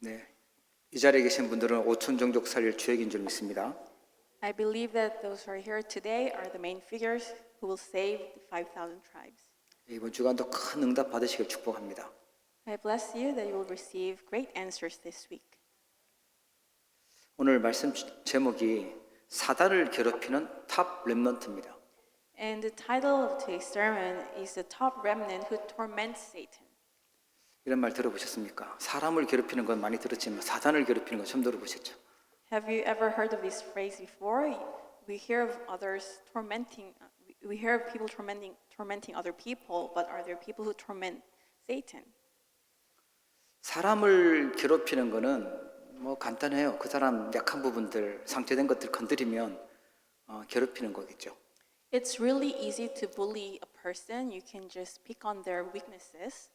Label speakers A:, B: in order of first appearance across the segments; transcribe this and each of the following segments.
A: 네, 이 자리에 계신 분들은 5천 종족 살릴 주역인 줄 믿습니다.
B: I believe that those who are here today are the main figures who will save the 5,000 tribes.
A: 이번 주간도 큰 응답 받으시길 축복합니다.
B: I bless you that you will receive great answers this week.
A: 오늘 말씀 제목이 사단을 괴롭히는 탑 렘넌트입니다.
B: And the title of today's sermon is The Top Remnant Who Torments Satan.
A: 이런 말 들어보셨습니까? 사람을 괴롭히는 건 많이 들었지만 사단을 괴롭히는 건 처음 들어보셨죠?
B: Have you ever heard of this phrase before? We hear of others tormenting. We hear of people tormenting other people, but are there people who torment Satan?
A: 사람을 괴롭히는 거는 뭐 간단해요. 그 사람 약한 부분들, 상처된 것들 건드리면 괴롭히는 거겠죠.
B: It's really easy to bully a person. You can just pick on their weaknesses.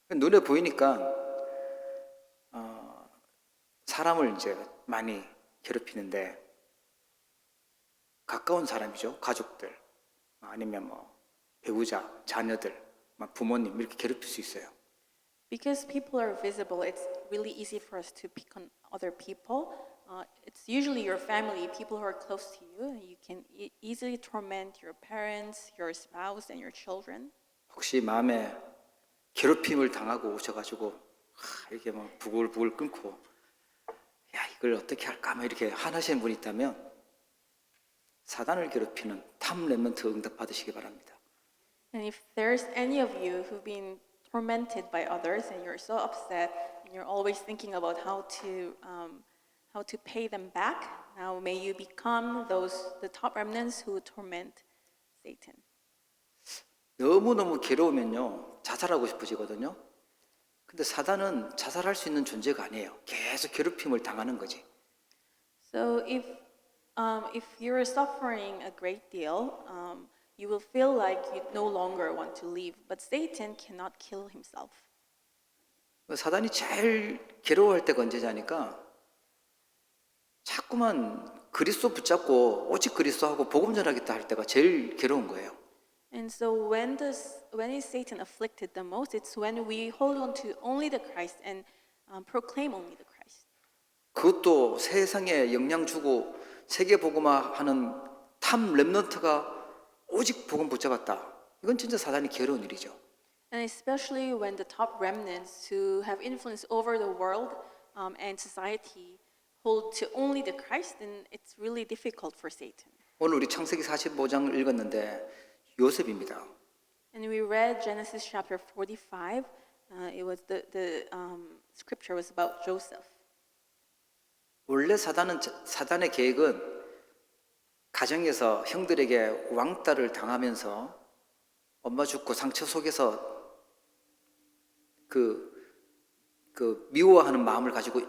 A: 눈에 보이니까 사람을 이제 많이 괴롭히는데 가까운 사람이죠. 가족들 아니면 뭐 배우자, 자녀들, 부모님 이렇게 괴롭힐 수 있어요.
B: Because people are visible, it's really easy for us to pick on other people. It's usually your family, people who are close to you. You can easily torment your parents, your spouse, and your children.
A: 혹시 마음에 괴롭힘을 당하고 오셔가지고 이렇게 막 부글부글 끓고 야 이걸 어떻게 할까 이렇게 화나시는 분이 있다면 사단을 괴롭히는 탑 렘넌트 응답 받으시기 바랍니다.
B: And if there's any of you who've been tormented by others and you're so upset and you're always thinking about how to pay them back, now may you become the top remnants who torment Satan.
A: 너무너무 괴로우면요 자살하고 싶어지거든요. 근데 사단은 자살할 수 있는 존재가 아니에요. 계속 괴롭힘을 당하는 거지.
B: So if you're suffering a great deal, you will feel like you no longer want to live. But Satan cannot kill himself.
A: 사단이 제일 괴로워할 때가 언제냐니까 자꾸만 그리스도 붙잡고 오직 그리스도하고 복음 전하겠다 할 때가 제일 괴로운 거예요.
B: And so when is Satan afflicted the most? It's when we hold on to only the Christ and proclaim only the Christ.
A: 그것도 세상에 영향 주고 세계 복음화하는 탑 렘넌트가 오직 복음 붙잡았다. 이건 진짜 사단이 괴로운 일이죠.
B: And especially when the top remnants who have influence over the world and society hold to only the Christ, then it's really difficult for Satan.
A: 오늘 우리 창세기 45장을 읽었는데 요셉입니다.
B: And we read Genesis chapter 45. It was the scripture was about Joseph.
A: 원래 사단의 계획은 가정에서 형들에게 왕따를 당하면서 엄마 죽고 상처 속에서 그 미워하는 마음을 가지고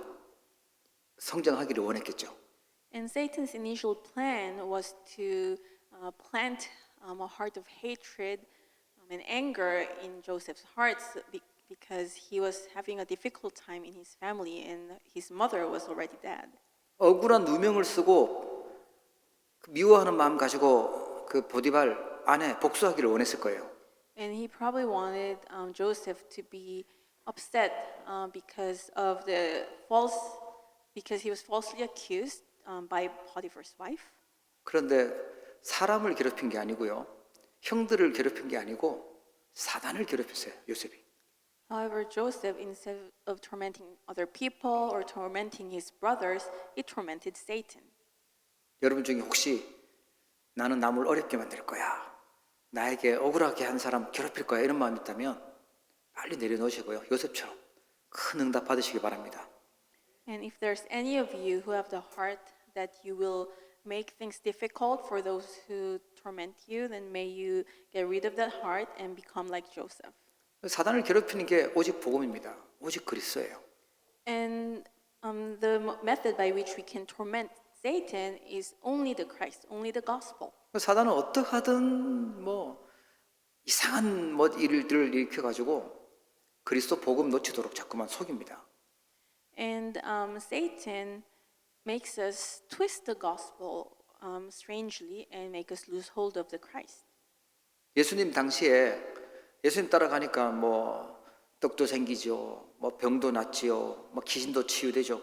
A: 성장하기를 원했겠죠.
B: And Satan's initial plan was to plant a heart of hatred and anger in Joseph's heart because he was having a difficult time in his family and his mother was already dead.
A: 억울한 누명을 쓰고 미워하는 마음 가지고 그 보디발 아내 복수하기를 원했을 거예요.
B: And he probably wanted Joseph to be upset because he was falsely accused by Potiphar's wife.
A: 그런데 사람을 괴롭힌 게 아니고요. 형들을 괴롭힌 게 아니고 사단을 괴롭혔어요. 요셉이.
B: However, Joseph, instead of tormenting other people or tormenting his brothers, he tormented Satan.
A: 여러분 중에 혹시 나는 남을 어렵게 만들 거야. 나에게 억울하게 한 사람 괴롭힐 거야. 이런 마음이 있다면 빨리 내려놓으시고요. 요셉처럼 큰 응답 받으시기 바랍니다.
B: And if there's any of you who have the heart that you will make things difficult for those who torment you, then may you get rid of that heart and become like Joseph.
A: 사단을 괴롭히는 게 오직 복음입니다. 오직 그리스도예요.
B: And the method by which we can torment Satan is only the Christ, only the gospel.
A: 사단은 어떻게 하든 이상한 일들을 일으켜가지고 그리스도 복음 놓치도록 자꾸만 속입니다.
B: And Satan makes us twist the gospel strangely and make us lose hold of the Christ.
A: 예수님 당시에 예수님 따라가니까 떡도 생기죠. 뭐 병도 낫지요. 뭐 귀신도 치유되죠.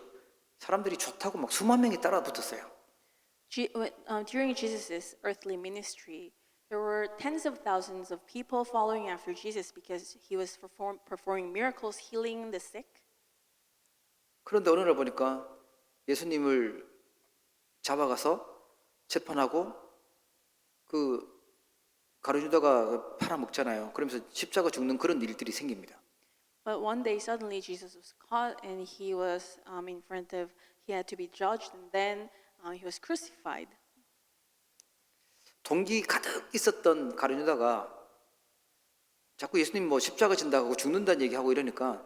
A: 사람들이 좋다고 막 수만 명이 따라 붙었어요.
B: During Jesus' earthly ministry, there were tens of thousands of people following after Jesus because he was performing miracles, healing the sick.
A: 그런데 어느 날 보니까 예수님을 잡아가서 재판하고 그 가룟유다가 팔아먹잖아요. 그러면서 십자가 죽는 그런 일들이 생깁니다.
B: But one day, suddenly, Jesus was caught, and he was in front of. He had to be judged, and then he was crucified.
A: 동기 가득 있었던 가룟유다가 자꾸 예수님 뭐 십자가 진다고 죽는다는 얘기하고 이러니까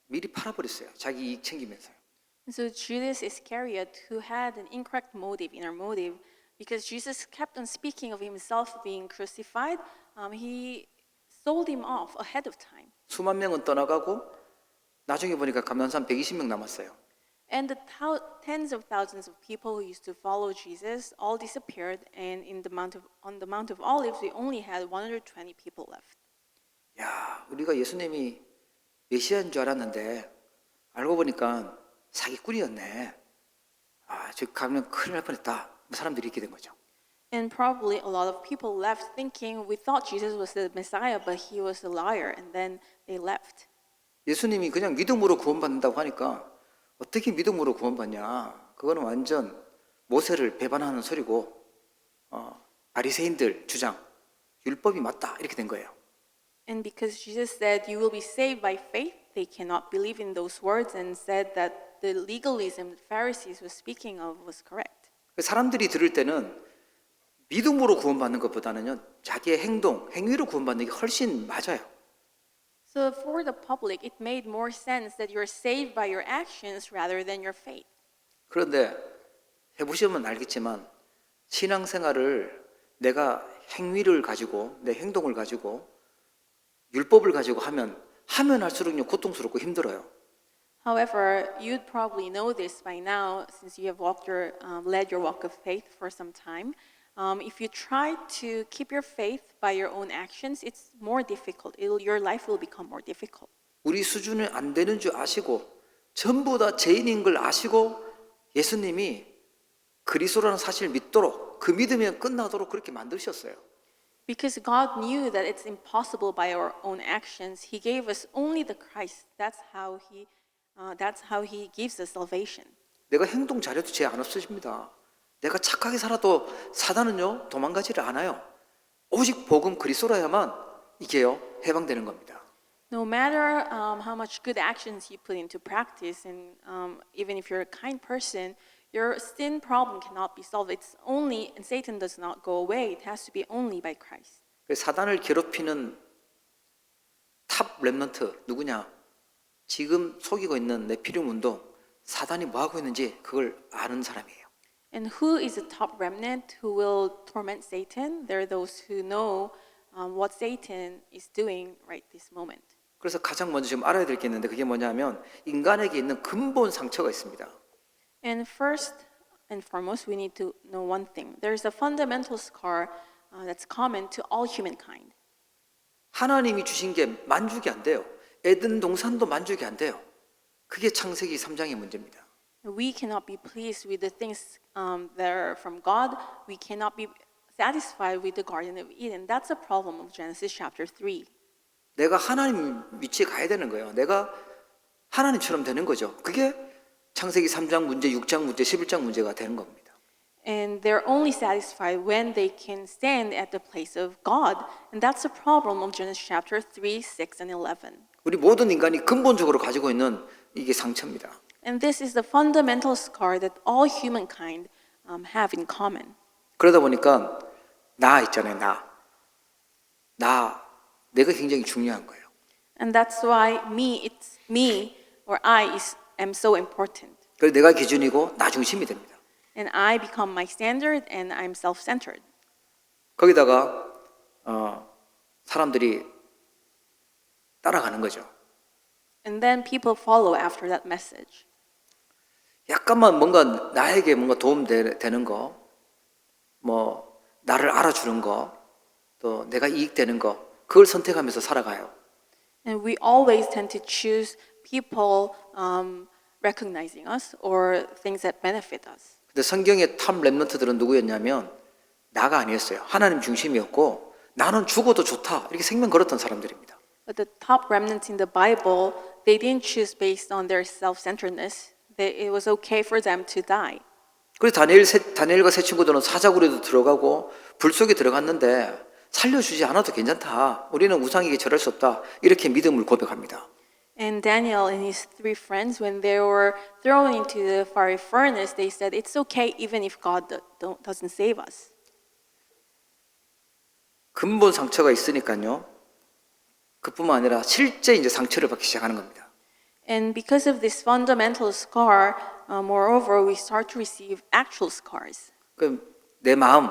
A: 미리 팔아버렸어요. 자기 이익 챙기면서요.
B: And so Judas Iscariot, who had an incorrect motive, inner motive, because Jesus kept on speaking of himself being crucified, he sold him off ahead of time.
A: 수만 명은 떠나가고 나중에 보니까 감난 사람 120명 남았어요.
B: And the tens of thousands of people who used to follow Jesus all disappeared, and on the Mount of Olives, we only had 120 people left.
A: 야, 우리가 예수님이 메시아인 줄 알았는데 알고 보니까 사기꾼이었네. 아, 저 가면 큰일 날 뻔했다. 사람들이 이렇게 된 거죠.
B: And probably a lot of people left thinking we thought Jesus was the Messiah, but he was a liar, and then they left.
A: 예수님이 그냥 믿음으로 구원받는다고 하니까 어떻게 믿음으로 구원받냐? 그거는 완전 모세를 배반하는 소리고 바리새인들 주장, 율법이 맞다 이렇게 된 거예요.
B: And because Jesus said you will be saved by faith, they cannot believe in those words and said that the legalism the Pharisees were speaking of was correct.
A: 사람들이 들을 때는 믿음으로 구원받는 것보다는요 자기의 행동, 행위로 구원받는 게 훨씬 맞아요.
B: So for the public, it made more sense that you're saved by your actions rather than your faith.
A: 그런데 해보시면 알겠지만 신앙생활을 내가 행위를 가지고 내 행동을 가지고 율법을 가지고 하면 할수록요 고통스럽고 힘들어요.
B: However, you'd probably know this by now since you have led your walk of faith for some time. If you try to keep your faith by your own actions, it's more difficult. Your life will become more difficult.
A: 우리 수준이 안 되는 줄 아시고 전부 다 죄인인 걸 아시고 예수님이 그리스도라는 사실을 믿도록 그 믿으면 끝나도록 그렇게 만드셨어요.
B: Because God knew that it's impossible by our own actions, He gave us only the Christ. That's how He gives us salvation.
A: 내가 행동 잘해도 죄 안 없어집니다. 내가 착하게 살아도 사단은요 도망가지를 않아요. 오직 복음 그리스도라야만 이게요 해방되는 겁니다.
B: No matter how much good actions you put into practice, and even if you're a kind person, your sin problem cannot be solved. It's only, and Satan does not go away. It has to be only by Christ.
A: 사단을 괴롭히는 탑 렘넌트 누구냐? 지금 속이고 있는 네피림 운동 사단이 뭐 하고 있는지 그걸 아는 사람이에요.
B: And who is the top remnant who will torment Satan? They're those who know what Satan is doing right this moment.
A: 그래서 가장 먼저 지금 알아야 될 게 있는데 그게 뭐냐면 인간에게 있는 근본 상처가 있습니다.
B: And first and foremost, we need to know one thing. There's a fundamental scar that's common to all humankind.
A: 하나님이 주신 게 만족이 안 돼요. 에덴 동산도 만족이 안 돼요. 그게 창세기 3장의 문제입니다.
B: We cannot be pleased with the things that are from God. We cannot be satisfied with the Garden of Eden. That's a problem of Genesis chapter 3.
A: 내가 하나님 위치에 가야 되는 거예요. 내가 하나님처럼 되는 거죠. 그게 창세기 3장 문제, 6장 문제, 11장 문제가 되는 겁니다.
B: And they're only satisfied when they can stand at the place of God. And that's a problem of Genesis chapter 3, 6, and 11.
A: 우리 모든 인간이 근본적으로 가지고 있는 이게 상처입니다.
B: And this is the fundamental scar that all humankind have in common.
A: 그러다 보니까 나 있잖아요. 내가 굉장히 중요한 거예요.
B: And that's why it's me, or am so important.
A: 그래서 내가 기준이고 나 중심이 됩니다.
B: And I become my standard, and I'm self-centered.
A: 거기다가 사람들이 따라가는 거죠.
B: And then people follow after that message.
A: 약간만 뭔가 나에게 뭔가 도움 되는 거, 뭐 나를 알아주는 거, 또 내가 이익되는 거, 그걸 선택하면서 살아가요.
B: And we always tend to choose people recognizing us or things that benefit us.
A: 근데 성경의 탑 랩런트들은 누구였냐면 나가 아니었어요. 하나님 중심이었고 나는 죽어도 좋다 이렇게 생명 걸었던 사람들입니다.
B: But the top remnants in the Bible, they didn't choose based on their self-centeredness. It was okay for them to die.
A: 그래서 다니엘과 세 친구들은 사자굴에도 들어가고 불 속에 들어갔는데 살려주지 않아도 괜찮다. 우리는 우상에게 절할 수 없다. 이렇게 믿음을 고백합니다.
B: And Daniel and his three friends, when they were thrown into the fiery furnace, they said, it's okay even if God doesn't save us.
A: 근본 상처가 있으니까요. 그뿐만 아니라 실제 이제 상처를 받기 시작하는 겁니다.
B: And because of this fundamental scar, moreover, we start to receive actual scars.
A: 그 내 마음,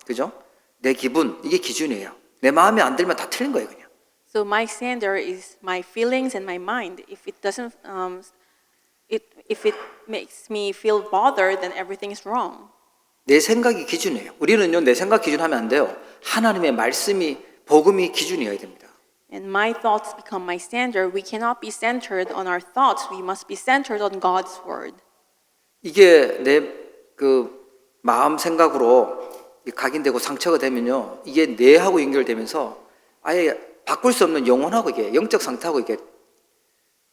A: 그죠? 내 기분 이게 기준이에요. 내 마음에 안 들면 다 틀린 거예요, 그냥.
B: So my standard is my feelings and my mind. If it doesn't, if it makes me feel bothered, then everything is wrong.
A: 내 생각이 기준이에요. 우리는요, 내 생각 기준하면 안 돼요. 하나님의 말씀이 복음이 기준이어야 됩니다.
B: And my thoughts become my standard. We cannot be centered on our thoughts. We must be centered on God's word.
A: 이게 내 그 마음 생각으로 각인되고 상처가 되면요, 이게 뇌하고 연결되면서 아예 바꿀 수 없는 영혼하고 이게 영적 상태하고 이게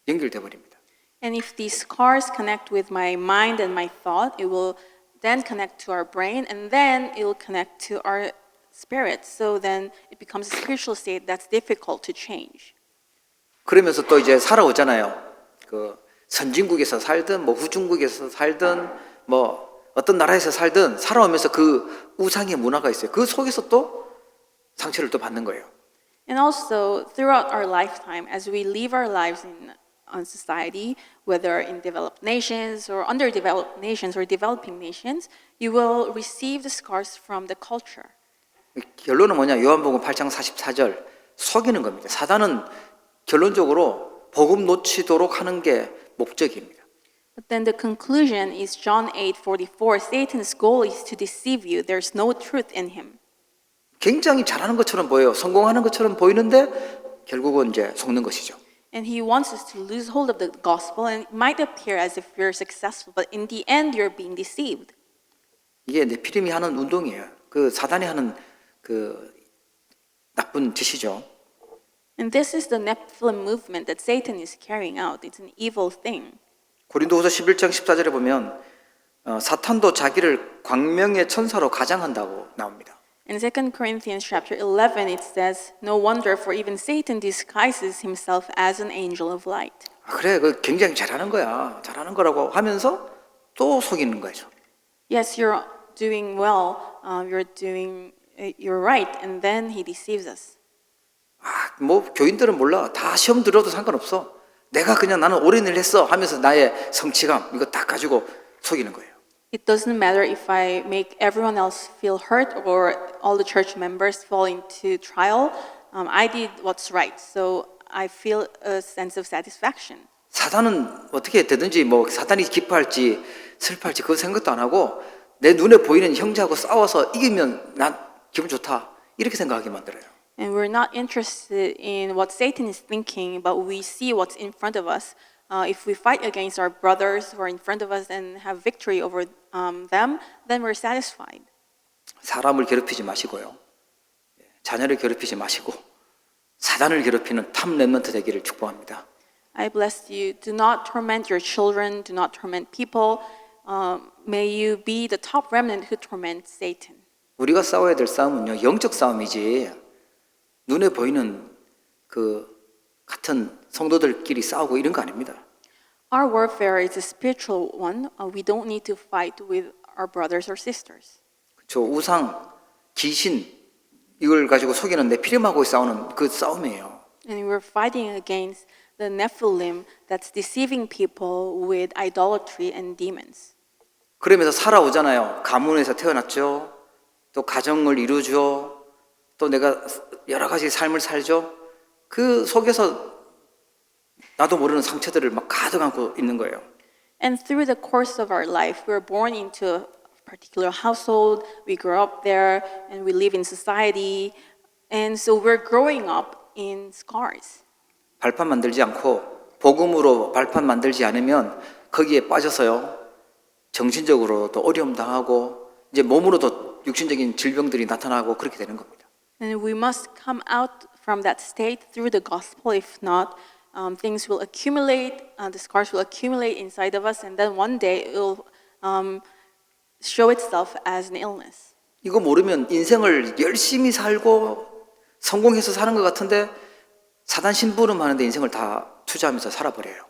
A: 연결돼 버립니다.
B: And if these scars connect with my mind and my thought, it will then connect to our brain, and then it will connect to our spirit. So then it becomes a spiritual state that's difficult to change.
A: 그러면서 또 이제 살아오잖아요. 그 선진국에서 살든 뭐 후진국에서 살든 뭐 어떤 나라에서 살든 살아오면서 그 우상의 문화가 있어요. 그 속에서 또 상처를 또 받는 거예요.
B: And also, throughout our lifetime, as we live our lives on society, whether in developed nations or underdeveloped nations or developing nations, you will receive the scars from the culture.
A: 결론은 뭐냐? 요한복음 8장 44절 속이는 겁니다. 사단은 결론적으로 복음 놓치도록 하는 게 목적입니다.
B: But then the conclusion is John 8:44. Satan's goal is to deceive you. There's no truth in him.
A: 굉장히 잘하는 것처럼 보여요. 성공하는 것처럼 보이는데 결국은 이제 속는 것이죠.
B: And he wants us to lose hold of the gospel, and it might appear as if we're successful, but in the end, you're being deceived.
A: 이게 네피림이 하는 운동이에요. 그 사단이 하는 그 나쁜 짓이죠.
B: And this is the Nephilim movement that Satan is carrying out. It's an evil thing.
A: 고린도후서 11장 14절에 보면 사탄도 자기를 광명의 천사로 가장한다고 나옵니다.
B: In 2 Corinthians chapter 11, it says, No wonder, for even Satan disguises himself as an angel of light.
A: 아, 그래, 그 굉장히 잘하는 거야. 잘하는 거라고 하면서 또 속이는 거죠.
B: Yes, you're doing well. You're right. And then he deceives us.
A: 아, 뭐 교인들은 몰라. 다 시험 들어도 상관없어. 내가 그냥 나는 옳은 일을 했어 하면서 나의 성취감 이거 딱 가지고 속이는 거예요.
B: It doesn't matter if I make everyone else feel hurt or all the church members fall into trial. I did what's right, so I feel a sense of satisfaction.
A: 사단은 어떻게 되든지 뭐 사단이 기뻐할지 슬퍼할지 그건 생각도 안 하고 내 눈에 보이는 형제하고 싸워서 이기면 난 기분 좋다 이렇게 생각하게 만들어요.
B: And we're not interested in what Satan is thinking, but we see what's in front of us. If we fight against our brothers who are in front of us and have victory over them, then we're satisfied.
A: 사람을 괴롭히지 마시고요. 자녀를 괴롭히지 마시고 사단을 괴롭히는 탑 렘넌트 되기를 축복합니다.
B: I bless you. Do not torment your children. Do not torment people. May you be the top remnant who torments Satan.
A: 우리가 싸워야 될 싸움은요. 영적 싸움이지 눈에 보이는 그 같은 성도들끼리 싸우고 이런 거 아닙니다.
B: Our warfare is a spiritual one. We don't need to fight with our brothers or sisters.
A: 저 우상, 귀신 이걸 가지고 속이는 네피림하고 싸우는 그 싸움이에요.
B: And we're fighting against the Nephilim that's deceiving people with idolatry and demons.
A: 그러면서 살아오잖아요. 가문에서 태어났죠. 또 가정을 이루죠. 또 내가 여러 가지 삶을 살죠. 그 속에서 나도 모르는 상처들을 막 가득 안고 있는 거예요.
B: And through the course of our life, we're born into a particular household, we grow up there, and we live in society, and so we're growing up in scars.
A: 발판 만들지 않고 복음으로 발판 만들지 않으면 거기에 빠져서요. 정신적으로도 어려움 당하고 이제 몸으로도 육신적인 질병들이 나타나고 그렇게 되는 겁니다.
B: And we must come out from that state through the gospel. If not, things will accumulate, the scars will accumulate inside of us, and then one day it will show itself as an illness.
A: 이거 모르면 인생을 열심히 살고 성공해서 사는 것 같은데 사단 심부름 하는데 인생을 다 투자하면서 살아버려요.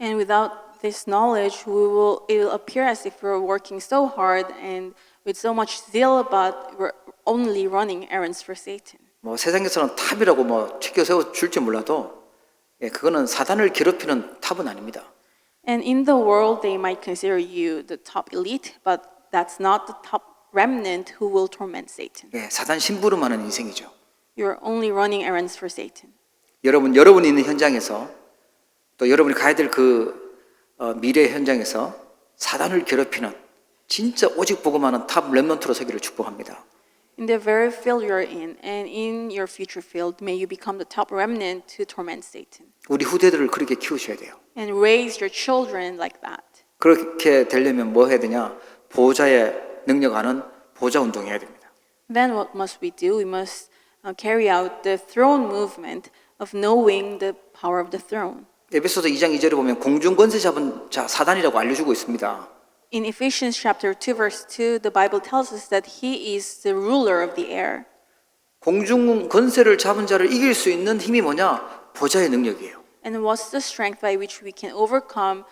B: And without this knowledge, it will appear as if we're working so hard and with so much zeal, but we're only running errands for Satan.
A: 뭐 세상에서는 탑이라고 뭐 치켜 세워 줄지 몰라도 그거는 사단을 괴롭히는 탑은 아닙니다.
B: And in the world, they might consider you the top elite, but that's not the top remnant who will torment Satan.
A: 사단 심부름하는 인생이죠.
B: You're only running errands for Satan.
A: 여러분이 있는 현장에서 또 여러분이 가야 될 그 미래 현장에서 사단을 괴롭히는 진짜 오직 복음하는 탑 렘넌트로 서기를 축복합니다.
B: In the very field you're in, and in your future field, may you become the top remnant to torment Satan.
A: 우리 후대들을 그렇게 키우셔야 돼요.
B: And raise your children like that.
A: 그렇게 되려면 뭐 해야 되냐? 보호자의 능력 아는 보호자 운동해야 됩니다.
B: Then what must we do? We must carry out the throne movement of knowing the power of the throne.
A: 에베소서 2장 2절에 보면 공중 권세 잡은 자 사단이라고 알려주고 있습니다.
B: In Ephesians chapter 2 verse 2, the Bible tells us that he is the ruler of the air.
A: 공중 권세를 잡은 자를 이길 수 있는 힘이 뭐냐? 보좌의 능력이에요.
B: And what's the strength by which we can overcome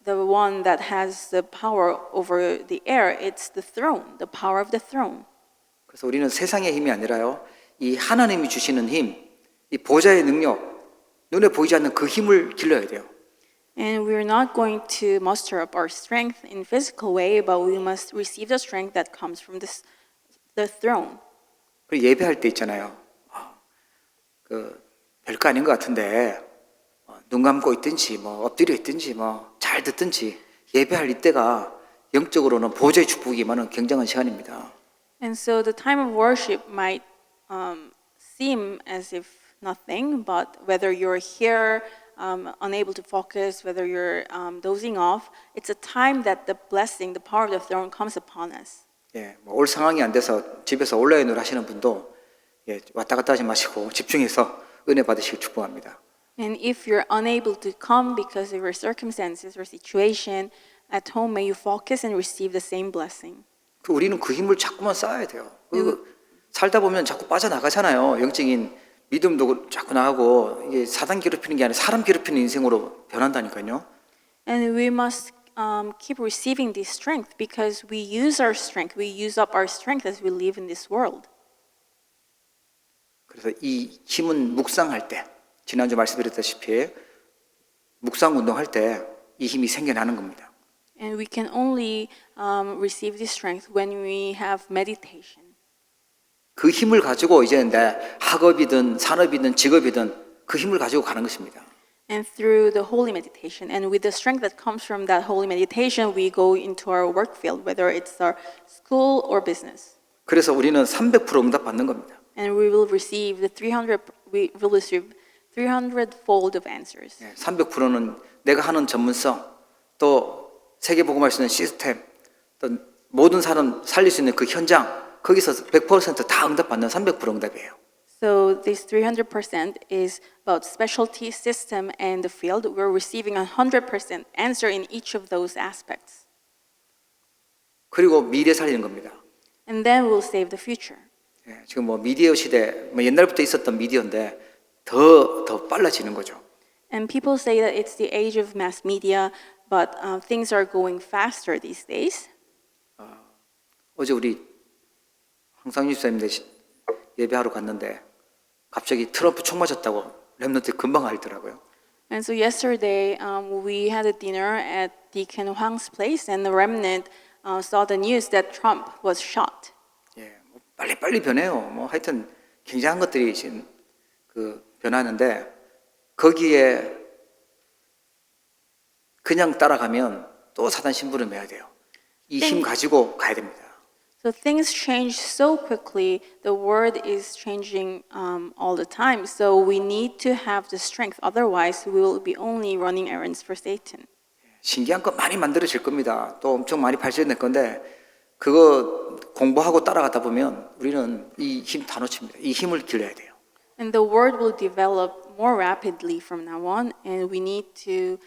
B: the one that has the power over the air? It's the throne, the power of the throne.
A: 그래서 우리는 세상의 힘이 아니라요. 이 하나님이 주시는 힘, 이 보좌의 능력, 눈에 보이지 않는 그 힘을 길러야 돼요.
B: And we're not going to muster up our strength in physical way, but we must receive the strength that comes from the throne.
A: 그리고 예배할 때 있잖아요. 그 별거 아닌 것 같은데 눈 감고 있든지 뭐 엎드려 있든지 뭐 잘 듣든지 예배할 이때가 영적으로는 보좌의 축복이 많은 굉장한 시간입니다.
B: And so the time of worship might seem as if nothing, but whether you're here, unable to focus, whether you're dozing off, it's a time that the blessing, the power of the throne comes upon us.
A: 올 상황이 안 돼서 집에서 온라인으로 하시는 분도 왔다 갔다 하지 마시고 집중해서 은혜 받으시길 축복합니다.
B: And if you're unable to come because of your circumstances or situation at home, may you focus and receive the same blessing.
A: 우리는 그 힘을 자꾸만 쌓아야 돼요. 살다 보면 자꾸 빠져나가잖아요. 영적인 믿음도 자꾸 나가고 이게 사단 괴롭히는 게 아니라 사람 괴롭히는 인생으로 변한다니까요.
B: And we must keep receiving this strength because we use our strength. We use up our strength as we live in this world.
A: 그래서 이 힘은 묵상할 때, 지난주 말씀드렸다시피 묵상 운동할 때 이 힘이 생겨나는 겁니다.
B: And we can only receive this strength when we have meditation.
A: 그 힘을 가지고 이제 내 학업이든 산업이든 직업이든 그 힘을 가지고 가는 것입니다.
B: And through the holy meditation, and with the strength that comes from that holy meditation, we go into our work field, whether it's our school or business.
A: 그래서 우리는 300% 응답 받는 겁니다.
B: And we will receive 300-fold of answers.
A: 300%는 내가 하는 전문성, 또 세계복음할 수 있는 시스템, 또 모든 사람 살릴 수 있는 그 현장, 거기서 100% 다 응답받는 300% 응답이에요.
B: So this 300% is about specialty, system, and the field. We're receiving 100% answer in each of those aspects.
A: 그리고 미래 살리는 겁니다.
B: And then we'll save the future.
A: 지금 뭐 미디어 시대, 뭐 옛날부터 있었던 미디어인데 더 빨라지는 거죠.
B: And people say that it's the age of mass media, but things are going faster these days.
A: 어제 우리 황상윤 집사님 예배하러 갔는데 갑자기 트럼프 총 맞았다고 렘넌트 금방 알더라고요.
B: And so yesterday we had a dinner at Deacon Hwang's place, and the remnant saw the news that Trump was shot.
A: 뭐 빨리 변해요. 뭐 하여튼 굉장한 것들이 지금 변하는데 거기에 그냥 따라가면 또 사단 심부름해야 돼요. 이 힘 가지고 가야 됩니다.
B: So things change so quickly. The world is changing all the time. So we need to have the strength. Otherwise, we will be only running errands for Satan.
A: 신기한 거 많이 만들어질 겁니다. 또 엄청 많이 발전될 건데 그거 공부하고 따라가다 보면 우리는 이 힘 다 놓칩니다. 이 힘을 길러야 돼요.
B: And the word will develop more rapidly from now on, and we need to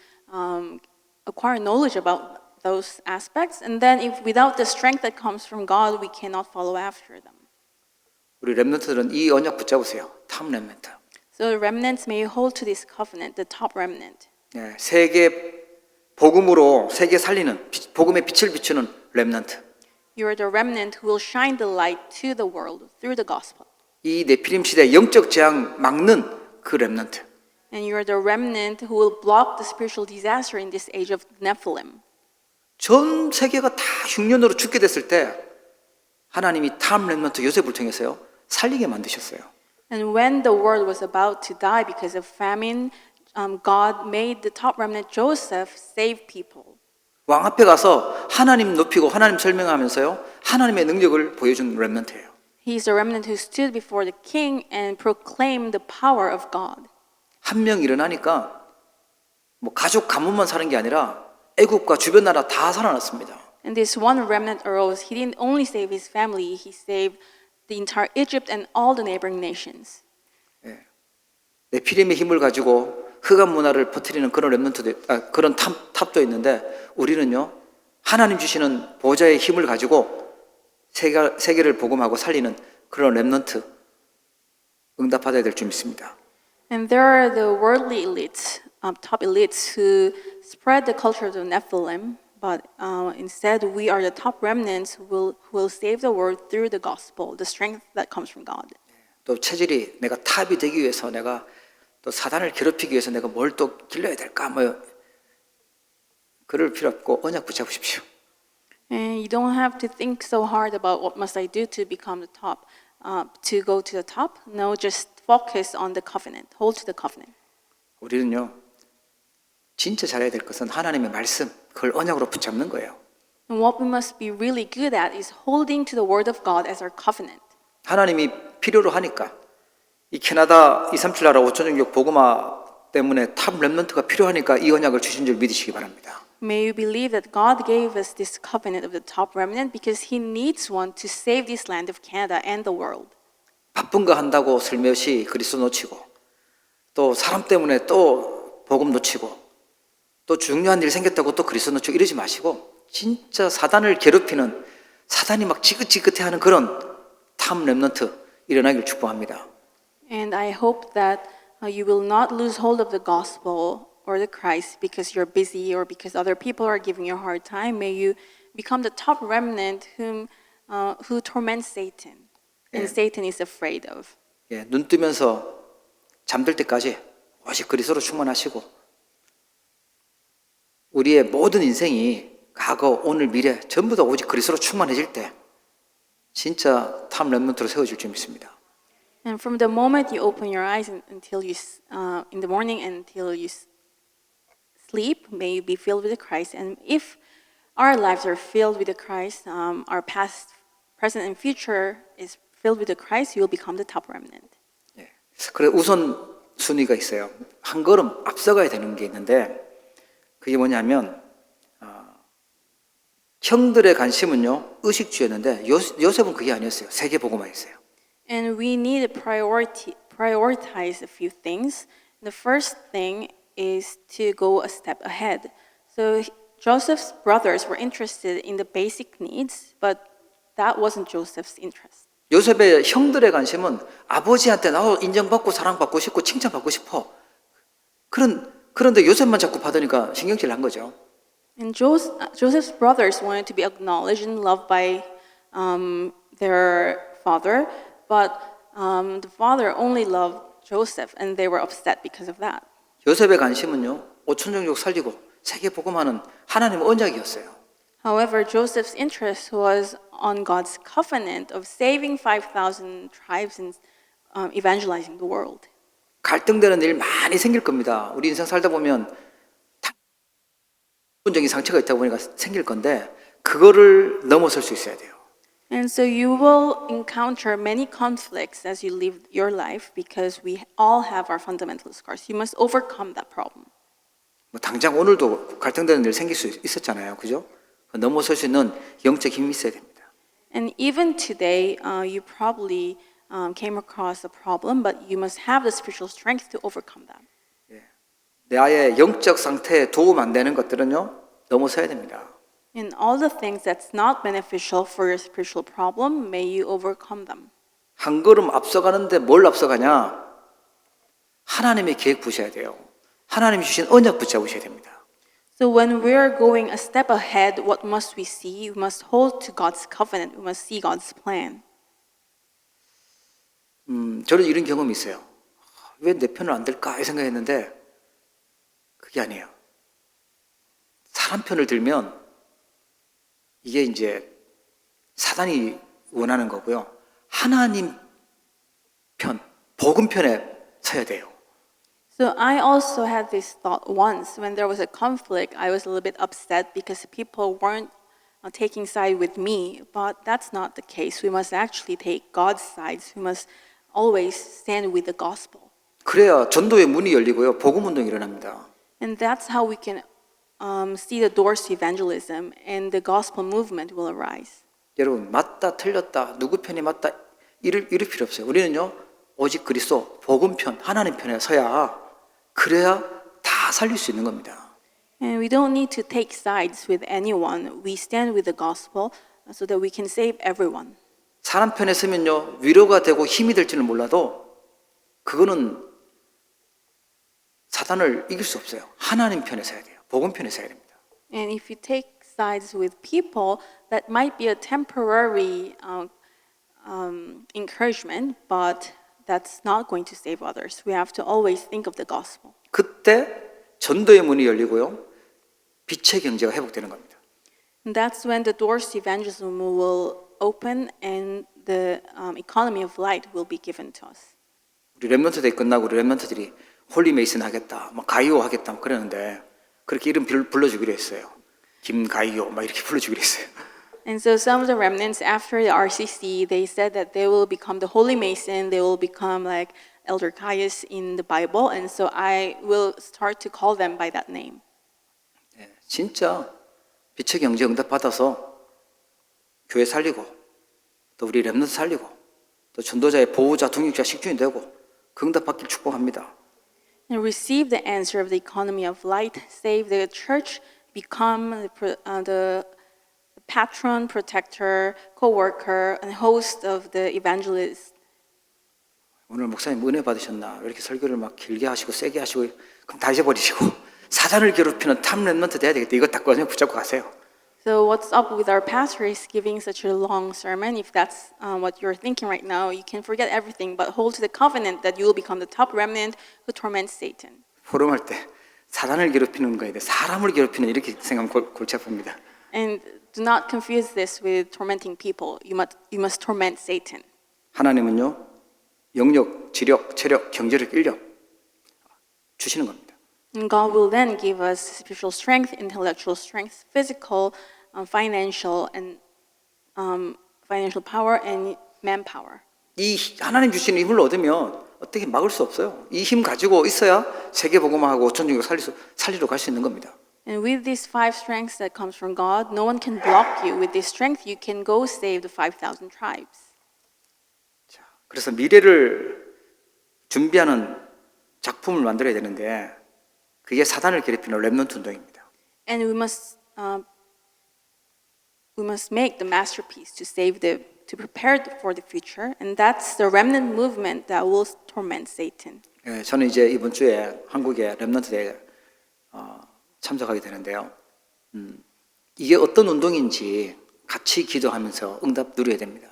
B: acquire knowledge about those aspects. And then, if without the strength that comes from God, we cannot follow after them.
A: 우리 렘넌트들은 이 언약 붙잡으세요. 탑 렘넌트.
B: So the remnants may hold to this covenant, the top remnant.
A: 네, 세계 복음으로 세계 살리는 복음의 빛을 비추는 렘넌트.
B: You are the remnant who will shine the light to the world through the gospel.
A: 이 네피림 시대 영적 재앙 막는 그 렘넌트.
B: And you are the remnant who will block the spiritual disaster in this age of Nephilim.
A: 전 세계가 다 흉년으로 죽게 됐을 때 하나님이 탑 렘넌트 요셉을 통해서요 살리게 만드셨어요.
B: And when the world was about to die because of famine, God made the top remnant Joseph save people.
A: 왕 앞에 가서 하나님 높이고 하나님 설명하면서요 하나님의 능력을 보여준 렘넌트예요.
B: He's the remnant who stood before the king and proclaimed the power of God.
A: 한 명 일어나니까 뭐 가족 가문만 사는 게 아니라 애국과 주변 나라 다 살아났습니다.
B: And this one remnant arose. He didn't only save his family, he saved the entire Egypt and all the neighboring nations.
A: 네피림의 힘을 가지고 흑암 문화를 퍼뜨리는 그런 렘넌트도 그런 탑도 있는데 우리는요 하나님 주시는 보좌의 힘을 가지고 세계를 복음하고 살리는 그런 렘넌트 응답받아야 될 줄 믿습니다.
B: And there are the worldly elites, top elites who spread the culture of the Nephilim, but instead we are the top remnants who will save the world through the gospel, the strength that comes from God.
A: 또 체질이 내가 탑이 되기 위해서 내가 또 사단을 괴롭히기 위해서 내가 뭘 또 길러야 될까 뭐 그럴 필요 없고 언약 붙잡으십시오.
B: And you don't have to think so hard about what must I do to become the top, to go to the top. No, just focus on the covenant. Hold to the covenant.
A: 우리는요 진짜 잘해야 될 것은 하나님의 말씀 그걸 언약으로 붙잡는 거예요.
B: And what we must be really good at is holding to the word of God as our covenant.
A: 하나님이 필요로 하니까 이 캐나다 237 나라 5천 종족 복음화 때문에 탑 렘넌트가 필요하니까 이 언약을 주신 줄 믿으시기 바랍니다.
B: May you believe that God gave us this covenant of the top remnant because He needs one to save this land of Canada and the world.
A: 바쁜 거 한다고 슬며시 그리스도 놓치고 또 사람 때문에 또 복음 놓치고 또 중요한 일 생겼다고 또 그리스도 놓치고 이러지 마시고 진짜 사단을 괴롭히는 사단이 막 지긋지긋해하는 그런 탑 렘넌트 일어나기를 축복합니다.
B: And I hope that you will not lose hold of the gospel or the Christ because you're busy or because other people are giving you a hard time. May you become the top remnant who torments Satan, and Satan is afraid of.
A: 예, 눈 뜨면서 잠들 때까지 오직 그리스도로 충만하시고 우리의 모든 인생이 과거, 오늘, 미래 전부 다 오직 그리스도로 충만해질 때 진짜 탑 렘넌트로 세워질 줄 믿습니다.
B: And from the moment you open your eyes until you, in the morning until you sleep, may you be filled with the Christ. And if our lives are filled with the Christ, our past, present, and future is filled with the Christ, you will become the top remnant.
A: 예. 그래 우선 순위가 있어요. 한 걸음 앞서가야 되는 게 있는데 그게 뭐냐면 형들의 관심은요 의식주였는데 요셉은 그게 아니었어요. 세계 복음화였어요.
B: And we need to prioritize a few things. The first thing is to go a step ahead. So Joseph's brothers were interested in the basic needs, but that wasn't Joseph's interest.
A: 요셉의 형들의 관심은 아버지한테 나도 인정받고 사랑받고 싶고 칭찬받고 싶어. 그런데 요셉만 자꾸 받으니까 신경질 난 거죠.
B: And Joseph's brothers wanted to be acknowledged and loved by their father, but the father only loved Joseph, and they were upset because of that.
A: 요셉의 관심은요 5천 종족 살리고 세계 복음하는 하나님의 언약이었어요.
B: However, Joseph's interest was on God's covenant of saving 5,000 tribes and evangelizing the world.
A: 갈등되는 일 많이 생길 겁니다. 우리 인생 살다 보면 기본적인 상처가 있다 보니까 생길 건데 그거를 넘어설 수 있어야 돼요.
B: And so you will encounter many conflicts as you live your life because we all have our fundamental scars. You must overcome that problem.
A: 뭐 당장 오늘도 갈등되는 일 생길 수 있었잖아요, 그죠? 넘어설 수 있는 영적 힘이 있어야 됩니다.
B: And even today, you probably came across a problem, but you must have the spiritual strength to overcome that.
A: 나의 영적 상태에 도움 안 되는 것들은요, 넘어서야 됩니다.
B: In all the things that's not beneficial for your spiritual problem, may you overcome them.
A: 한 걸음 앞서가는데 뭘 앞서가냐? 하나님의 계획 보셔야 돼요. 하나님이 주신 언약 붙잡으셔야 됩니다.
B: So when we're going a step ahead, what must we see? We must hold to God's covenant. We must see God's plan.
A: 저는 이런 경험이 있어요. 왜 내 편을 안 들까 이 생각했는데 그게 아니에요. 사람 편을 들면 이게 이제 사단이 원하는 거고요. 하나님 편, 복음 편에 서야 돼요.
B: So I also had this thought once when there was a conflict. I was a little bit upset because people weren't taking side with me, but that's not the case. We must actually take God's sides. We must always stand with the gospel.
A: 그래야 전도의 문이 열리고요. 복음 운동이 일어납니다.
B: And that's how we can see the doors to evangelism and the gospel movement will arise.
A: 여러분 맞다 틀렸다 누구 편이 맞다 이럴 필요 없어요. 우리는요 오직 그리스도 복음 편 하나님 편에 서야 그래야 다 살릴 수 있는 겁니다.
B: And we don't need to take sides with anyone. We stand with the gospel so that we can save everyone.
A: 사람 편에 서면요 위로가 되고 힘이 될지는 몰라도 그거는 사단을 이길 수 없어요. 하나님 편에 서야 돼요. 복음 편에 서야 됩니다.
B: And if you take sides with people, that might be a temporary encouragement, but that's not going to save others. We have to always think of the gospel.
A: 그때 전도의 문이 열리고요 빛의 경제가 회복되는 겁니다.
B: And that's when the doors to evangelism will open and the economy of light will be given to us.
A: 우리 렘넌트 데이 끝나고 우리 렘넌트들이 홀리 메이슨 하겠다, 막 가이오 하겠다, 막 그러는데 그렇게 이름 불러주기로 했어요. 김가이오 막 이렇게 불러주기로 했어요.
B: And so some of the remnants after the RCC, they said that they will become the Holy Mason, they will become like Elder Caius in the Bible, and so I will start to call them by that name.
A: 진짜 빛의 경제 응답 받아서 교회 살리고 또 우리 렘넌트 살리고 또 전도자의 보호자, 동역자, 식주인 되고 그 응답 받길 축복합니다.
B: And receive the answer of the economy of light, save the church, become the patron, protector, co-worker, and host of the evangelist.
A: 오늘 목사님 은혜 받으셨나? 이렇게 설교를 막 길게 하시고 세게 하시고 그럼 다 잊어버리시고 사단을 괴롭히는 탐 렘넌트 돼야 되겠다. 이거 딱 꺼내 붙잡고 가세요.
B: So what's up with our pastor is giving such a long sermon. If that's what you're thinking right now, you can forget everything, but hold to the covenant that you will become the top remnant who torments Satan.
A: 포럼할 때 사단을 괴롭히는 거에 대해 사람을 괴롭히는 이렇게 생각하면 골치 아픕니다.
B: And do not confuse this with tormenting people. You must torment Satan.
A: 하나님은요 영력, 지력, 체력, 경제력, 인력 주시는 겁니다.
B: And God will then give us spiritual strength, intellectual strength, physical, financial, and financial power and manpower.
A: 이 하나님 주시는 힘을 얻으면 어떻게 막을 수 없어요. 이 힘 가지고 있어야 세계 복음화하고 전중국 살리러 갈 수 있는 겁니다.
B: And with these 5 strengths that comes from God, no one can block you. With this strength, you can go save the 5,000 tribes.
A: 자, 그래서 미래를 준비하는 작품을 만들어야 되는데 그게 사단을 괴롭히는 렘넌트 운동입니다.
B: And we must make the masterpiece to prepare for the future, and that's the remnant movement that will torment Satan.
A: 예, 저는 이제 이번 주에 한국의 렘넌트 대회에 참석하게 되는데요. 이게 어떤 운동인지 같이 기도하면서 응답 누려야 됩니다.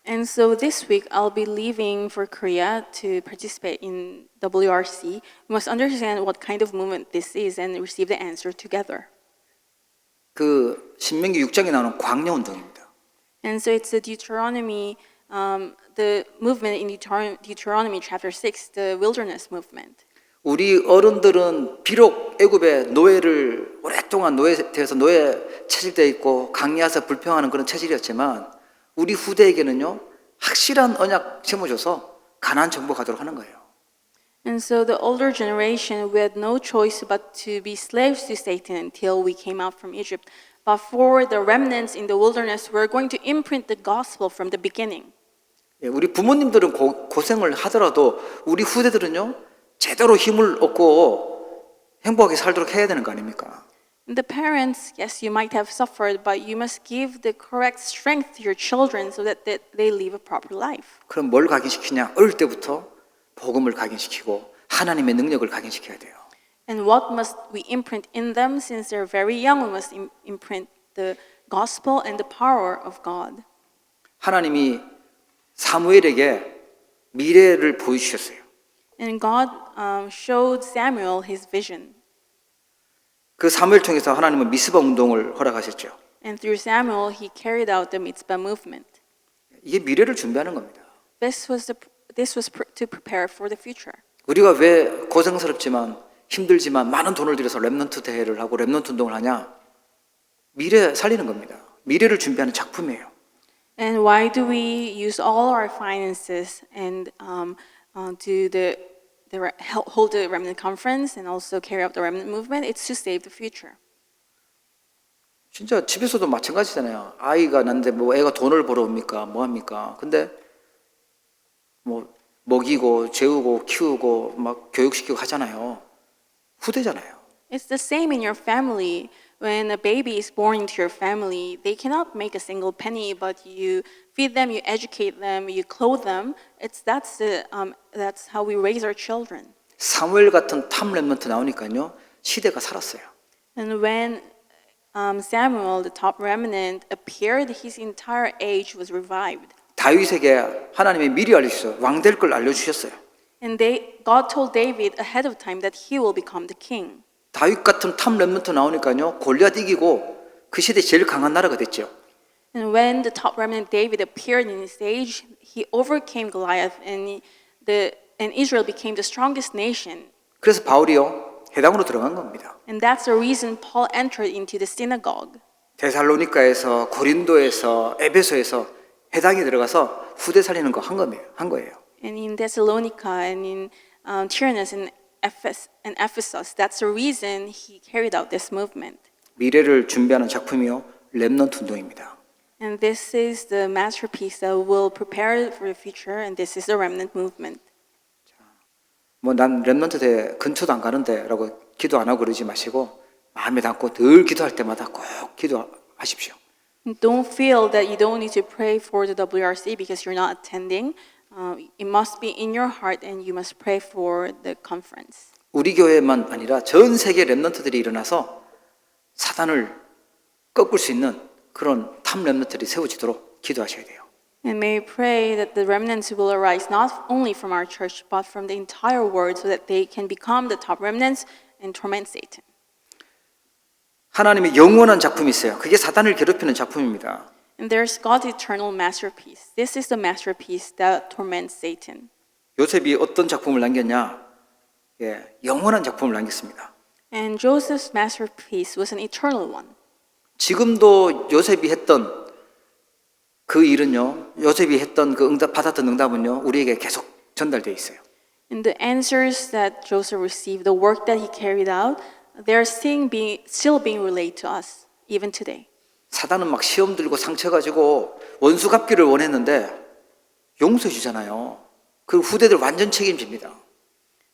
B: And so this week I'll be leaving for Korea to participate in WRC. We must understand what kind of movement this is and receive the answer together.
A: 그 신명기 6장에 나오는 광야 운동입니다.
B: And so it's the Deuteronomy, the movement in Deuteronomy chapter 6, the wilderness movement.
A: 우리 어른들은 비록 애굽의 노예를 오랫동안 노예되어서 노예 체질되어 있고 강야에서 불평하는 그런 체질이었지만 우리 후대에게는요 확실한 언약 심어줘서 가나안 정복하도록 하는 거예요.
B: And so the older generation, we had no choice but to be slaves to Satan until we came out from Egypt. But for the remnants in the wilderness, we're going to imprint the gospel from the beginning.
A: 예, 우리 부모님들은 고생을 하더라도 우리 후대들은요 제대로 힘을 얻고 행복하게 살도록 해야 되는 거 아닙니까?
B: And the parents, yes, you might have suffered, but you must give the correct strength to your children so that they live a proper life.
A: 그럼 뭘 각인시키냐? 어릴 때부터 복음을 각인시키고 하나님의 능력을 각인시켜야 돼요.
B: And what must we imprint in them since they're very young? We must imprint the gospel and the power of God.
A: 하나님이 사무엘에게 미래를 보여주셨어요.
B: And God showed Samuel his vision.
A: 그 사무엘 통해서 하나님은 미스바 운동을 허락하셨죠.
B: And through Samuel, he carried out the mitzvah movement.
A: 이게 미래를 준비하는 겁니다.
B: This was to prepare for the future.
A: 우리가 왜 고생스럽지만 힘들지만 많은 돈을 들여서 렘넌트 대회를 하고 렘넌트 운동을 하냐? 미래 살리는 겁니다. 미래를 준비하는 작품이에요.
B: And why do we use all our finances and hold the remnant conference and also carry out the remnant movement? It's to save the future.
A: 진짜 집에서도 마찬가지잖아요. 아이가 난데 뭐 애가 돈을 벌어 옵니까? 뭐 합니까? 근데 뭐 먹이고 재우고 키우고 막 교육시키고 하잖아요. 후대잖아요.
B: It's the same in your family. When a baby is born into your family, they cannot make a single penny, but you feed them, you educate them, you clothe them. That's how we raise our children.
A: 사무엘 같은 탑 렘넌트 나오니까요. 시대가 살았어요.
B: And when Samuel, the top remnant, appeared, his entire age was revived.
A: 다윗에게 하나님이 미리 알려주셨어요. 왕 될 걸 알려주셨어요.
B: And God told David ahead of time that he will become the king.
A: 다윗 같은 탑 렘넌트 나오니까요. 골리앗 이기고 그 시대 제일 강한 나라가 됐죠.
B: And when the top remnant David appeared in his age, he overcame Goliath, and Israel became the strongest nation.
A: 그래서 바울이요. 회당으로 들어간 겁니다.
B: And that's the reason Paul entered into the synagogue.
A: 데살로니가에서 고린도에서 에베소에서 회당에 들어가서 후대 살리는 거 한 거예요.
B: And in Thessalonica and in Tyrannus and Ephesus, that's the reason he carried out this movement.
A: 미래를 준비하는 작품이요. 렘넌트 운동입니다.
B: And this is the masterpiece that will prepare for the future, and this is the remnant movement.
A: 뭐 난 렘넌트 대 근처도 안 가는데라고 기도 안 하고 그러지 마시고 마음에 담고 늘 기도할 때마다 꼭 기도하십시오.
B: Don't feel that you don't need to pray for the WRC because you're not attending. It must be in your heart, and you must pray for the conference.
A: 우리 교회만 아니라 전 세계 렘넌트들이 일어나서 사단을 꺾을 수 있는 그런 탑 렘넌트들이 세워지도록 기도하셔야 돼요.
B: And may we pray that the remnants will arise not only from our church but from the entire world, so that they can become the top remnants and torment Satan.
A: 하나님의 영원한 작품이 있어요. 그게 사단을 괴롭히는 작품입니다.
B: And there's God's eternal masterpiece. This is the masterpiece that torments Satan.
A: 요셉이 어떤 작품을 남겼냐? 영원한 작품을 남겼습니다.
B: And Joseph's masterpiece was an eternal one.
A: 지금도 요셉이 했던 그 일은요, 요셉이 했던 그 받았던 응답은요, 우리에게 계속 전달되어 있어요.
B: And the answers that Joseph received, the work that he carried out, they're still being relayed to us, even today.
A: 사단은 막 시험 들고 상처 가지고 원수 갚기를 원했는데 용서해 주잖아요. 그 후대들 완전 책임집니다.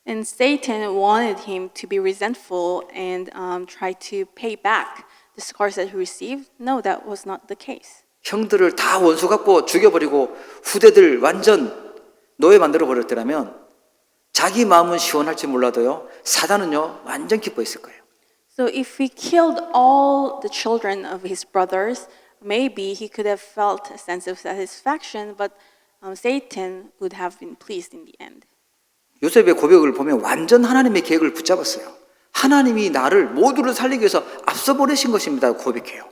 B: And Satan wanted him to be resentful and try to pay back the scars that he received. No, that was not the case.
A: 형들을 다 원수 갚고 죽여버리고 후대들 완전 노예 만들어 버릴 때라면 자기 마음은 시원할지 몰라도요, 사단은요 완전 기뻐했을 거예요.
B: So if he killed all the children of his brothers, maybe he could have felt a sense of satisfaction, but Satan would have been pleased in the end.
A: 요셉의 고백을 보면 완전 하나님의 계획을 붙잡았어요. 하나님이 나를 모두를 살리기 위해서 앞서 보내신 것입니다. 고백해요.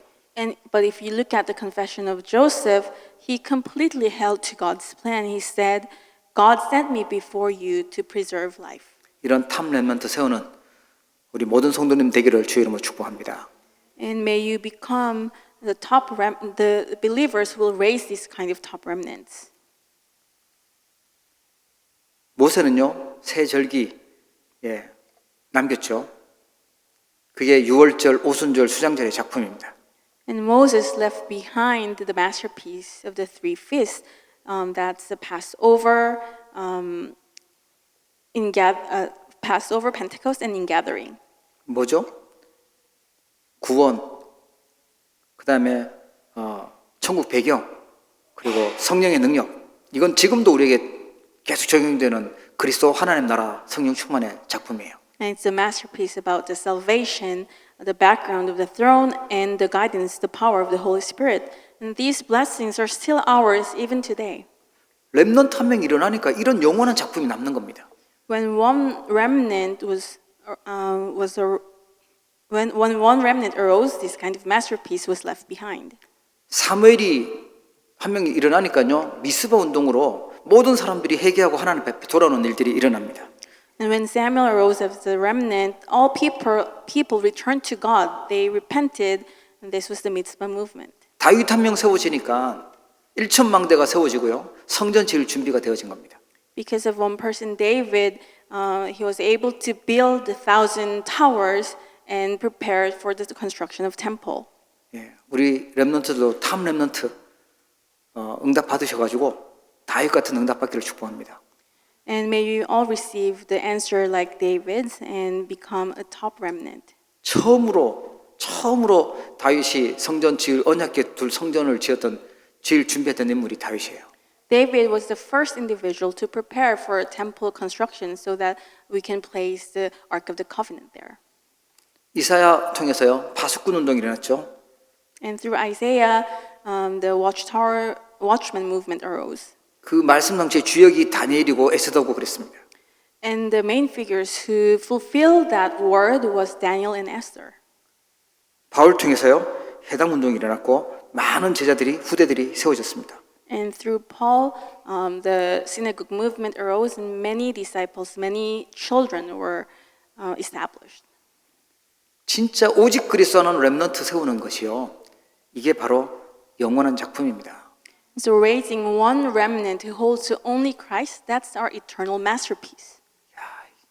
B: But if you look at the confession of Joseph, he completely held to God's plan. He said, God sent me before you to preserve life.
A: 이런 탑 렘넌트 세우는 우리 모든 성도님 되기를 주의 이름으로 축복합니다.
B: And may you become the believers will raise these kind of top remnants.
A: 모세는요, 새 절기 남겼죠. 그게 유월절, 오순절, 수장절의 작품입니다.
B: And Moses left behind the masterpiece of the three feasts. That's the Passover, Passover, Pentecost, and Ingathering.
A: 뭐죠? 구원, 그 다음에 천국 배경, 그리고 성령의 능력. 이건 지금도 우리에게 계속 적용되는 그리스도 하나님 나라 성령 충만의 작품이에요.
B: And it's a masterpiece about the salvation, the background of the throne, and the guidance, the power of the Holy Spirit. And these blessings are still ours even today.
A: 렘넌트 한 명이 일어나니까 이런 영원한 작품이 남는 겁니다.
B: When one remnant when one remnant arose, this kind of masterpiece was left behind.
A: 사무엘이 한 명이 일어나니까요, 미스바 운동으로 모든 사람들이 회개하고 하나님 앞에 돌아오는 일들이 일어납니다.
B: And when Samuel arose as the remnant, all people returned to God. They repented, and this was the Mitzvah movement.
A: 다윗 한 명 세워지니까 1천망대가 세워지고요, 성전 지을 준비가 되어진 겁니다.
B: Because of one person, David, he was able to build 1,000 towers and prepared for the construction of temple.
A: 우리 렘넌트도 탑 렘넌트 응답 받으셔가지고 다윗 같은 응답 받기를 축복합니다.
B: And may you all receive the answer like David's and become a top remnant.
A: 처음으로 다윗이 성전 지을 언약궤 둘 성전을 지을 준비했던 인물이 다윗이에요.
B: David was the first individual to prepare for a temple construction so that we can place the Ark of the Covenant there.
A: 이사야 통해서요, 파수꾼 운동이 일어났죠.
B: And through Isaiah, the watchman movement arose.
A: 그 말씀 당시의 주역이 다니엘이고 에스더고 그랬습니다.
B: And the main figures who fulfilled that word was Daniel and Esther.
A: 바울 통해서요, 해당 운동이 일어났고 많은 제자들이 후대들이 세워졌습니다.
B: And through Paul, the synagogue movement arose, and many disciples, many children were established.
A: 진짜 오직 그리스도는 렘넌트 세우는 것이요, 이게 바로 영원한 작품입니다.
B: So raising one remnant who holds to only Christ, that's our eternal masterpiece.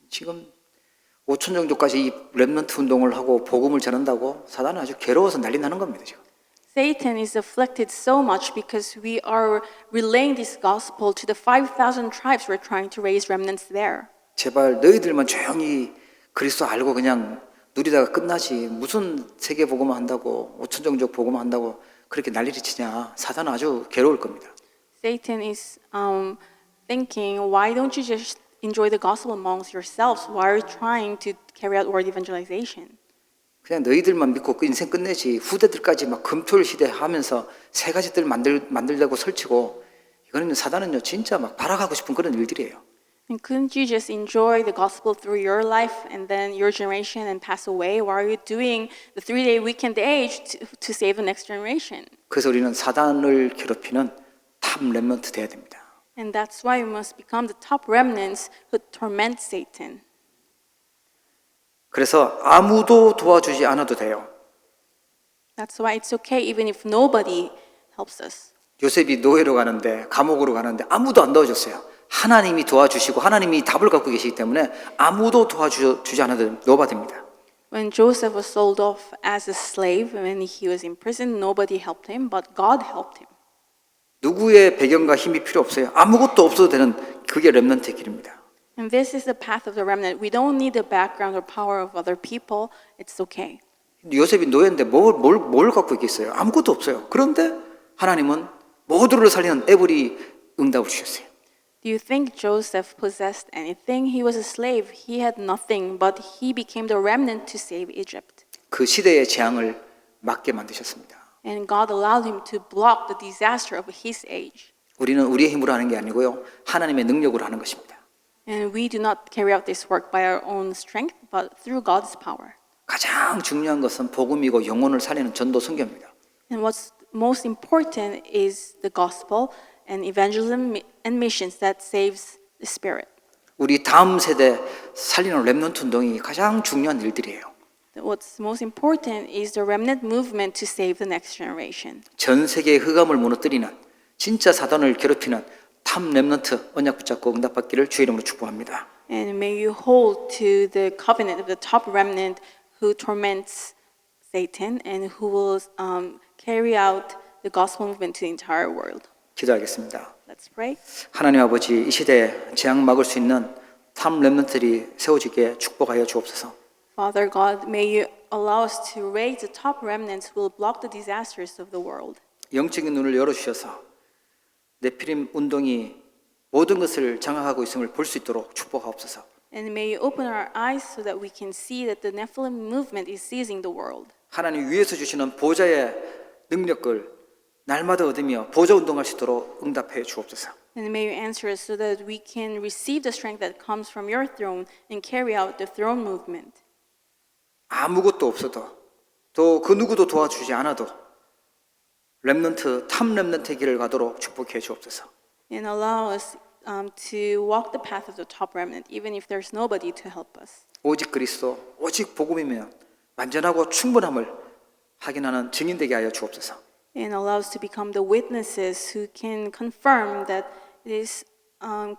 A: 지금 5천 정도까지 이 렘넌트 운동을 하고 복음을 전한다고 사단은 아주 괴로워서 난리 나는 겁니다. 지금.
B: Satan is afflicted so much because we are relaying this gospel to the 5,000 tribes we're trying to raise remnants there.
A: 제발 너희들만 조용히 그리스도 알고 그냥 누리다가 끝나지, 무슨 세계 복음을 한다고 5천 정도 복음을 한다고 그렇게 난리를 치냐. 사단은 아주 괴로울 겁니다.
B: Satan is thinking, why don't you just enjoy the gospel amongst yourselves? Why are you trying to carry out word evangelization?
A: 그냥 너희들만 믿고 그 인생 끝내지, 후대들까지 막 금토일 시대 하면서 세 가지들 만들려고 설치고, 이거는 사단은요 진짜 막 발악하고 싶은 그런 일들이에요.
B: And couldn't you just enjoy the gospel through your life and then your generation and pass away? Why are you doing the 3-day weekend age to save the next generation?
A: 그래서 우리는 사단을 괴롭히는 탑 렘넌트 돼야 됩니다.
B: And that's why we must become the top remnants who torment Satan.
A: 그래서 아무도 도와주지 않아도 돼요.
B: That's why it's okay even if nobody helps us.
A: 요셉이 노예로 가는데, 감옥으로 가는데 아무도 안 도와줬어요. 하나님이 도와주시고 하나님이 답을 갖고 계시기 때문에 아무도 도와주지 않아도 노바됩니다.
B: When Joseph was sold off as a slave, when he was in prison, nobody helped him, but God helped him.
A: 누구의 배경과 힘이 필요 없어요. 아무것도 없어도 되는, 그게 렘넌트의 길입니다.
B: And this is the path of the remnant. We don't need the background or power of other people. It's okay.
A: 요셉이 노예인데 뭘 갖고 있겠어요? 아무것도 없어요. 그런데 하나님은 모두를 살리는 에브리 응답을 주셨어요.
B: Do you think Joseph possessed anything? He was a slave. He had nothing, but he became the remnant to save Egypt.
A: 그 시대의 재앙을 막게 만드셨습니다.
B: And God allowed him to block the disaster of his age.
A: 우리는 우리의 힘으로 하는 게 아니고요, 하나님의 능력으로 하는 것입니다.
B: And we do not carry out this work by our own strength, but through God's power.
A: 가장 중요한 것은 복음이고 영혼을 살리는 전도 선교입니다.
B: And what's most important is the gospel and evangelism and missions that saves the spirit.
A: 우리 다음 세대 살리는 렘넌트 운동이 가장 중요한 일들이에요.
B: What's most important is the remnant movement to save the next generation.
A: 전 세계의 흑암을 무너뜨리는 진짜 사단을 괴롭히는 탐 렘넌트 언약 붙잡고 응답받기를 주의 이름으로 축복합니다.
B: And may you hold to the covenant of the top remnant who torments Satan and who will carry out the gospel movement to the entire world.
A: 기도하겠습니다.
B: Let's pray.
A: 하나님 아버지, 이 시대에 재앙 막을 수 있는 탐 렘넌트들이 세워지게 축복하여 주옵소서.
B: Father God, may you allow us to raise the top remnants who will block the disasters of the world.
A: 영적인 눈을 열어주셔서 네피림 운동이 모든 것을 장악하고 있음을 볼 수 있도록 축복하옵소서.
B: And may you open our eyes so that we can see that the Nephilim movement is seizing the world.
A: 하나님 위에서 주시는 보좌의 능력을 날마다 얻으며 보좌 운동할 수 있도록 응답해 주옵소서.
B: And may you answer us so that we can receive the strength that comes from your throne and carry out the throne movement.
A: 아무것도 없어도 또 그 누구도 도와주지 않아도 렘넌트 탐 렘넌트의 길을 가도록 축복해 주옵소서.
B: And allow us to walk the path of the top remnant, even if there's nobody to help us.
A: 오직 그리스도, 오직 복음이면 완전하고 충분함을 확인하는 증인되게 하여 주옵소서.
B: And allow us to become the witnesses who can confirm that it is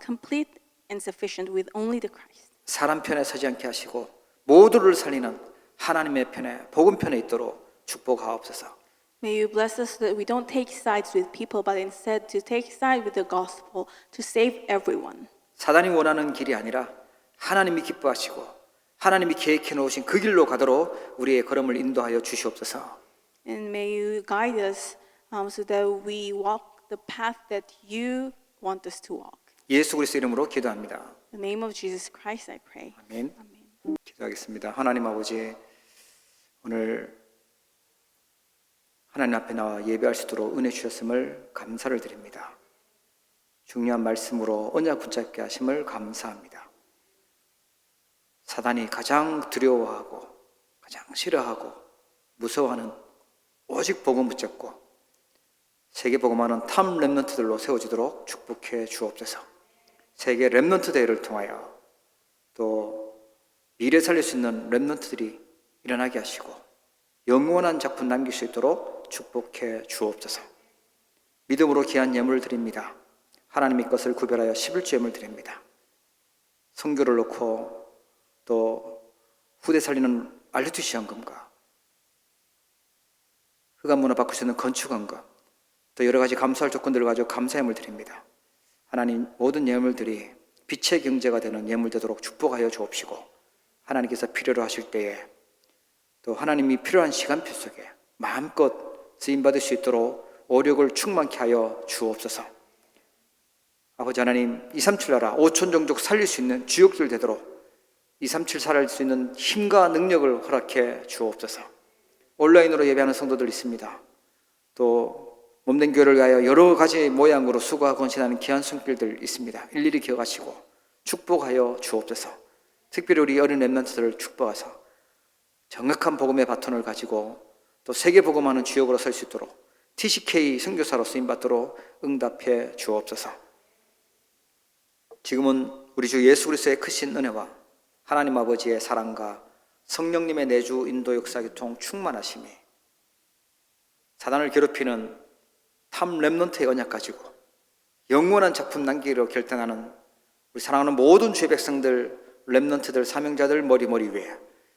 B: complete and sufficient with only the Christ.
A: 사람 편에 서지 않게 하시고 모두를 살리는 하나님의 편에 복음 편에 있도록 축복하옵소서.
B: May you bless us so that we don't take sides with people, but instead to take side with the gospel to save everyone.
A: 사단이 원하는 길이 아니라 하나님이 기뻐하시고 하나님이 계획해 놓으신 그 길로 가도록 우리의 걸음을 인도하여 주시옵소서.
B: And may you guide us so that we walk the path that you want us to walk.
A: 예수 그리스도 이름으로 기도합니다.
B: In the name of Jesus Christ, I pray.
A: 아멘. 기도하겠습니다. 하나님 아버지, 오늘 하나님 앞에 나와 예배할 수 있도록 은혜 주셨음을 감사를 드립니다. 중요한 말씀으로 언약 붙잡게 하심을 감사합니다. 사단이 가장 두려워하고 가장 싫어하고 무서워하는 오직 복음 붙잡고 세계 복음하는 탐 렘넌트들로 세워지도록 축복해 주옵소서. 세계 렘넌트 대회를 통하여 또 미래 살릴 수 있는 렘넌트들이 일어나게 하시고 영원한 작품 남길 수 있도록 축복해 주옵소서. 믿음으로 귀한 예물을 드립니다. 하나님의 것을 구별하여 11조 예물 드립니다. 선교를 놓고 또 후대 살리는 알루티시 헌금과 흑암 문화 바꿀 수 있는 건축 헌금, 또 여러 가지 감사할 조건들을 가지고 감사 예물 드립니다. 하나님, 모든 예물들이 빛의 경제가 되는 예물 되도록 축복하여 주옵시고 하나님께서 필요로 하실 때에 또 하나님이 필요한 시간표 속에 마음껏 쓰임받을 수 있도록 오력을 충만케 하여 주옵소서. 아버지 하나님, 237 나라 5천 종족 살릴 수 있는 주역들 되도록 237 살릴 수 있는 힘과 능력을 허락해 주옵소서. 온라인으로 예배하는 성도들 있습니다. 또 몸된 교회를 위하여 여러 가지 모양으로 수고하고 헌신하는 귀한 손길들 있습니다. 일일이 기억하시고 축복하여 주옵소서. 특별히 우리 어린 렘넌트들을 축복하사 정확한 복음의 바톤을 가지고 또 세계 복음하는 주역으로 설 수 있도록 TCK 선교사로 쓰임받도록 응답해 주옵소서. 지금은 우리 주 예수 그리스도의 크신 은혜와 하나님 아버지의 사랑과 성령님의 내주 인도 역사 교통 충만하심이 사단을 괴롭히는 탐 렘넌트의 언약 가지고 영원한 작품 남기기로 결단하는 우리 사랑하는 모든 주의 백성들, 렘넌트들, 사명자들 머리 위에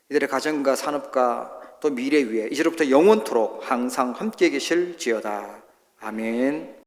A: 이들의 가정과 산업과 또 미래 위에 이제로부터 영원토록 항상 함께 계실지어다. 아멘.